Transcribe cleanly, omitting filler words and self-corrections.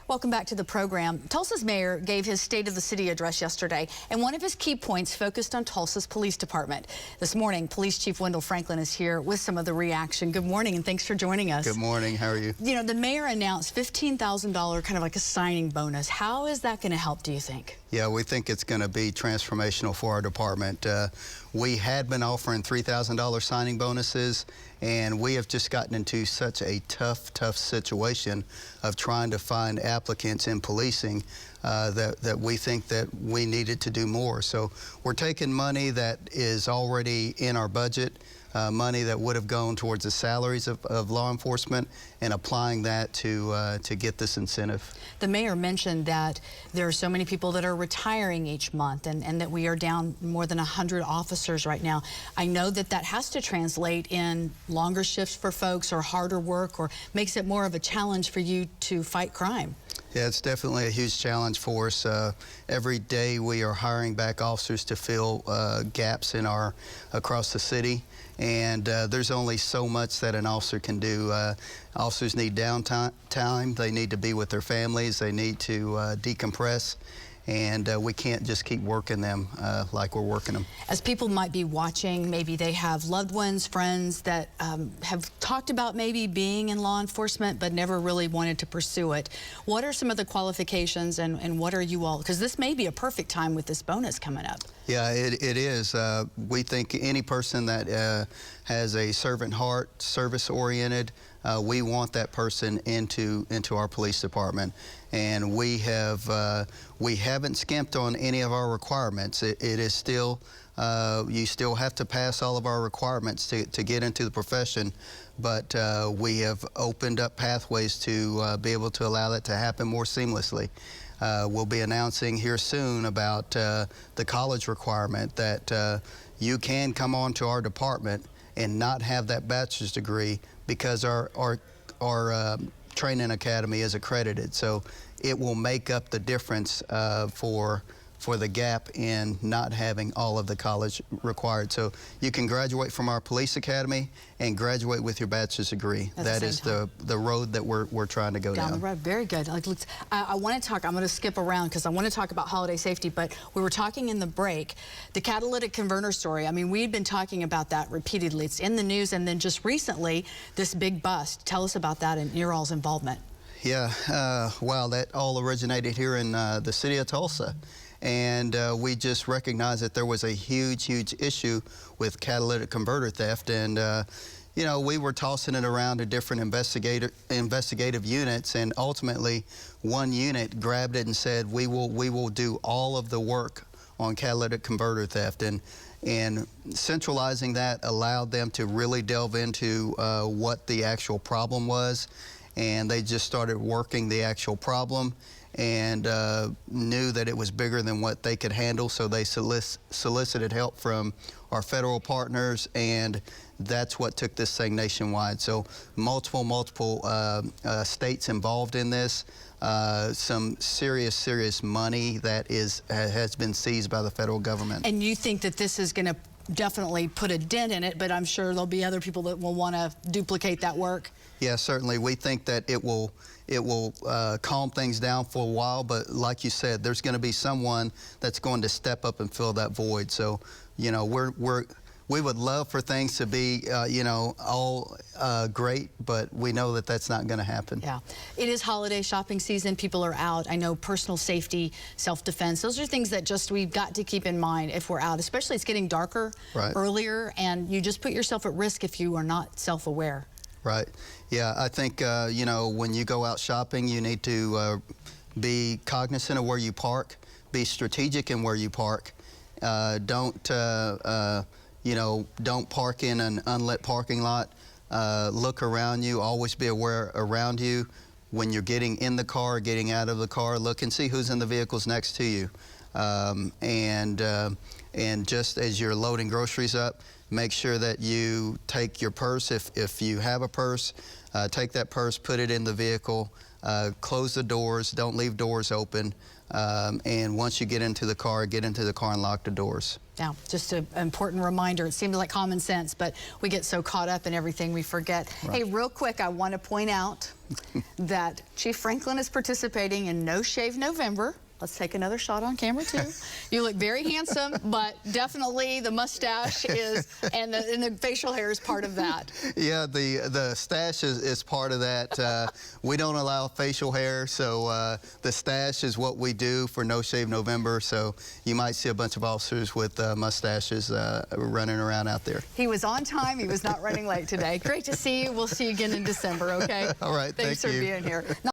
Welcome back to the program. Tulsa's mayor gave his State of the City address yesterday, and one of his key points focused on Tulsa's police department. This morning, Police Chief Wendell is here with some of the reaction. Good morning, and thanks for joining us. Good morning. How are you? You know, the mayor announced $15,000, kind of like a signing bonus. How is that going to help, do you think? Yeah, we think it's going to be transformational for our department. We had been offering $3,000 signing bonuses, and we have just gotten into such a tough situation of trying to find applicants in policing that we think that we needed to do more. So we're taking money that is already in our budget, money that would have gone towards the salaries of law enforcement, and applying that to get this incentive. The mayor mentioned that there are so many people that are retiring each month, and that we are down more than 100 officers right now. I know that that has to translate in longer shifts for folks, or harder work, or makes it more of a challenge for you to fight crime. Yeah, it's definitely a huge challenge for us. Every day we are hiring back officers to fill gaps in across the city, and there's only so much that an officer can do. Officers need downtime. They need to be with their families. They need to decompress. And we can't just keep working them like we're working them. As people might be watching, maybe they have loved ones, friends that have talked about maybe being in law enforcement but never really wanted to pursue it. What are some of the qualifications, and what are you all, because this may be a perfect time with this bonus coming up. Yeah, it is. We think any person that has a servant heart, service-oriented, we want that person into our police department. And we haven't skimped on any of our requirements. It is still, you still have to pass all of our requirements to get into the profession, but we have opened up pathways to be able to allow that to happen more seamlessly. We'll be announcing here soon about the college requirement that you can come on to our department and not have that bachelor's degree because our training academy is accredited. So it will make up the difference for the gap in not having all of the college required. So you can graduate from our police academy and graduate with your bachelor's degree. That is the road that we're trying to go down. Down the road, very good. Like, I want to talk, I'm going to skip around because I want to talk about holiday safety, but we were talking in the break, the catalytic converter story. I mean, we've been talking about that repeatedly. It's in the news, and then just recently, this big bust. Tell us about that and your all's involvement. Yeah, wow, that all originated here in the city of Tulsa. And we just recognized that there was a huge issue with catalytic converter theft. And, you know, we were tossing it around to different investigative units, and ultimately one unit grabbed it and said, we will do all of the work on catalytic converter theft. And centralizing that allowed them to really delve into what the actual problem was. And they just started working the actual problem, and knew that it was bigger than what they could handle, so they solicited help from our federal partners, and that's what took this thing nationwide. So multiple states involved in this, some serious money that has been seized by the federal government. And you think that this is going to definitely put a dent in it, but I'm sure there'll be other people that will want to duplicate that work? Yeah, certainly. We think that it will calm things down for a while, but like you said, there's going to be someone that's going to step up and fill that void. So, you know, we would love for things to be, you know, all great, but we know that that's not going to happen. Yeah. It is holiday shopping season. People are out. I know personal safety, self-defense, those are things that just we've got to keep in mind if we're out, especially it's getting darker earlier, and you just put yourself at risk if you are not self-aware. Right. Yeah, I think, you know, when you go out shopping, you need to be cognizant of where you park, be strategic in where you park. Don't you know, don't park in an unlit parking lot. Look around you, always be aware around you. When you're getting in the car, getting out of the car, look and see who's in the vehicles next to you. And just as you're loading groceries up, make sure that you take your purse. If you have a purse, take that purse, put it in the vehicle. close the doors, don't leave doors open, and once you get into the car and lock the doors. Now, just an important reminder, it seems like common sense, but we get so caught up in everything we forget. Right. Hey, real quick, I want to point out that Chief Franklin is participating in No Shave November. Let's take another shot on camera, too. You look very handsome, but definitely the mustache is, and the facial hair is part of that. Yeah, the stash is part of that. We don't allow facial hair, so the stash is what we do for No Shave November. So you might see a bunch of officers with mustaches running around out there. He was on time. He was not running late today. Great to see you. We'll see you again in December, okay? All right, Thanks thank for you. being here.